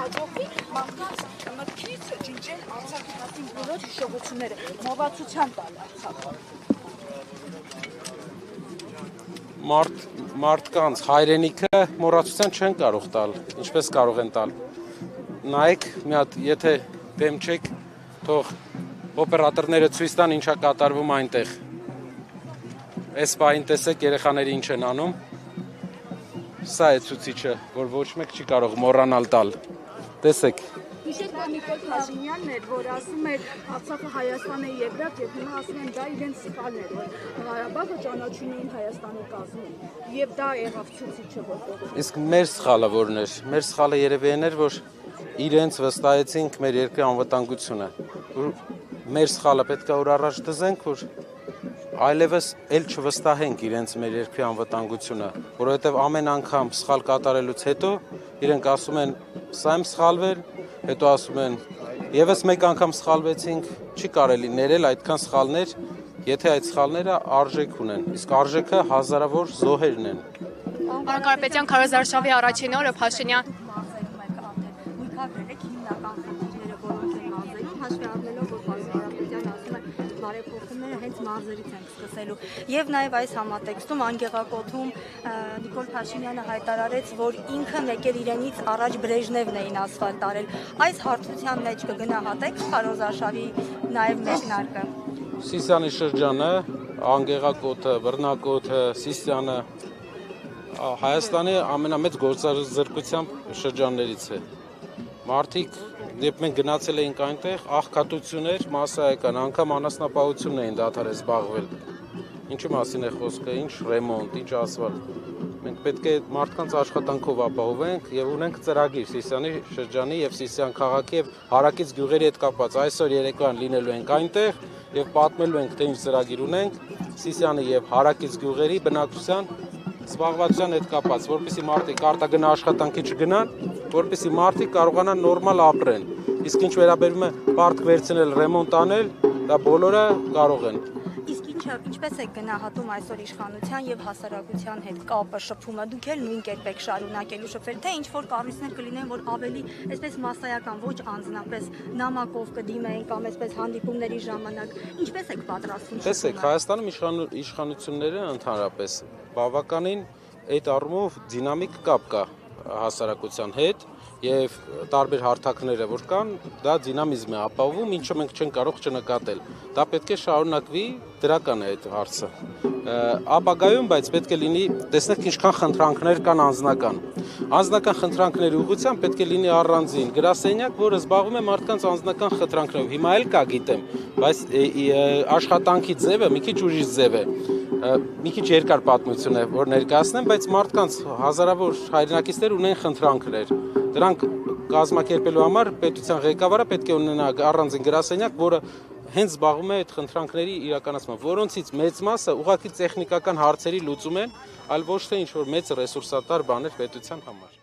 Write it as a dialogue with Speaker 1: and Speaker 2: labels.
Speaker 1: հաջողվի մարդկանց մտքից ջնջել Արցախի մասին բոլոր հիշողությունները, նորացության տալ Արցախը։
Speaker 2: Մարդկանց հայրենիքը մոռացության չեն կարող տալ, ինչպես կարող են տալ։ Նայեք, մի հատ, եթե դեմ չեք, թող օպերատորները ցույց տան ինչա կատարվում այնտեղ։ Այս պահին տեսեք երեխաները ինչ են անում։ Սա է ցուցիչը, որ ոչ մեկ չի կարող մոռանալ տալ։ Տեսեք։
Speaker 1: Հիշեք, որ Նիկոլ Փաշինյանն էր, որ ասում էր Արցախը Հայաստանը երկրաց, եւ հիմա ասում են դա իրենց սխալն էր, որ Ղարաբաղը ճանաչում էին Հայաստանի կազմում, եւ դա եղավ ցուցիչը որտեղ։
Speaker 2: Իսկ մեր սխալը որն էր։ Մեր սխալը երևի էր, որ իրենց վստահեցինք մեր երկրի անվտանգությունը։ Մեր սխալը պետք է որ առաջ դզենք, որ այլևս էլ չվստահենք իրենց մեր երկրի անվտանգությունը, որովհետև ամեն անգամ սխալ կատարելուց հետո իրենք ասում են սա եմ սխալվել, հետո ասում են եւս մեկ անգամ սխալվեցինք, չի կարելի ներել այդքան սխալներ, եթե այդ սխալները արժեք ունեն, իսկ արժեքը հազարավոր զոհերն են։
Speaker 3: Պարոն Կարապետյան, քարոզարշավի առաջին օրը Փաշինյան
Speaker 4: բարեփոխումները հենց մարզերից են սկսելու եւ նաեւ այս համատեքստում անգեղակոթում Նիկոլ Փաշինյանը հայտարարեց, որ ինքը եկել իրենից առաջ Բրեժնևն էին ասֆալտ արել։ Այս հարցության մեջ կգնահատեք քարոզարշավի նաեւ մեկնարկը։
Speaker 2: Սիսիանի շրջանը, անգեղակոթը, բռնակոթը, Սիսիանը Հայաստանի ամենամեծ գործազրկությամբ շրջաններից է։ Մարդիկ Երբ մենք գնացել էինք այնտեղ, աղքատություն էր, մասսայական, անգամ անասնապահությունն էին դադարել զբաղվել։ Ինչի մասին է խոսքը, ինչ ռեմոնտ, ինչ ասֆալտ։ Մենք պետք է մարդկանց աշխատանքով ապահովենք եւ ունենք ծրագիր Սիսիանի շրջանի եւ Սիսիան քաղաքի եւ հարակից գյուղերի հետ կապված։ Այսօր երեկոյան լինելու ենք այնտեղ եւ պատմելու ենք, թե ինչ ծրագիր ունենք Սիսիանի եւ հարակից գյուղերի բնակչության զբաղվածության հետ կապված, որպեսզի մարդիկ արտագնա աշխատանքի չգնան, որպեսզի մարդիկ կարողանան նորմալ ապրեն։ Իսկ ինչ վերաբերում է պարտք վերցնել, ռեմոնտ անել, դա բոլորը կարող են։
Speaker 4: Իսկ ինչպես է գնահատում այսօր իշխանության եւ հասարակության հետ կապը, շփումը, դուք էլ նույն կերպ եք շարունակելու շփվել, թե ինչ որ կառույցներ կլինեն, որ ավելի այսպես մասսայական, ոչ անձնապես նամակով կդիմեն կամ այսպես հանդիպումների ժամանակ, ինչպես եք պատրաստվում։
Speaker 2: Տեսեք, Հայաստանում իշխանությունները ընդհանրապես բավականին այդ առումով դինամիկ կապ կա հասարակության հետ եւ տարբեր հարթակները որ կան, դա դինամիզմ է ապահովում, ինչը մենք չենք կարող չնկատել։ Դա պետք է շարունակվի, դրական է այդ հարցը։ Ապագայում, բայց պետք է լինի, տեսնեք ինչքան խնդրանքներ կան անձնական։ Անձնական խնդրանքների ուղղությամբ պետք է լինի առանձին գրասենյակ, որը զբաղվում է մարդկանց անձնական խնդրանքներով։ Հիմա էլ կա, գիտեմ, բայց աշխատանքի ձևը մի քիչ ուրիշ ձև է։ Մի քիչ երկար պատմություն է, որ ներկայացնեմ, բայց մարդկանց հազարավոր հայրենակիցներ ունեն խնդրանքներ։ Դրանք կազմակերպելու համար պետության ղեկավարը պետք է ունենա առանձին գրասենյակ, որը հենց զբաղվում է այդ խնդրանքների իրականացմամբ, որոնցից մեծ մասը ուղղակի տեխնիկական հարցերի լուծում են, այլ ոչ թե ինչ-որ մեծ ռեսուրսատար բաներ պետության համար։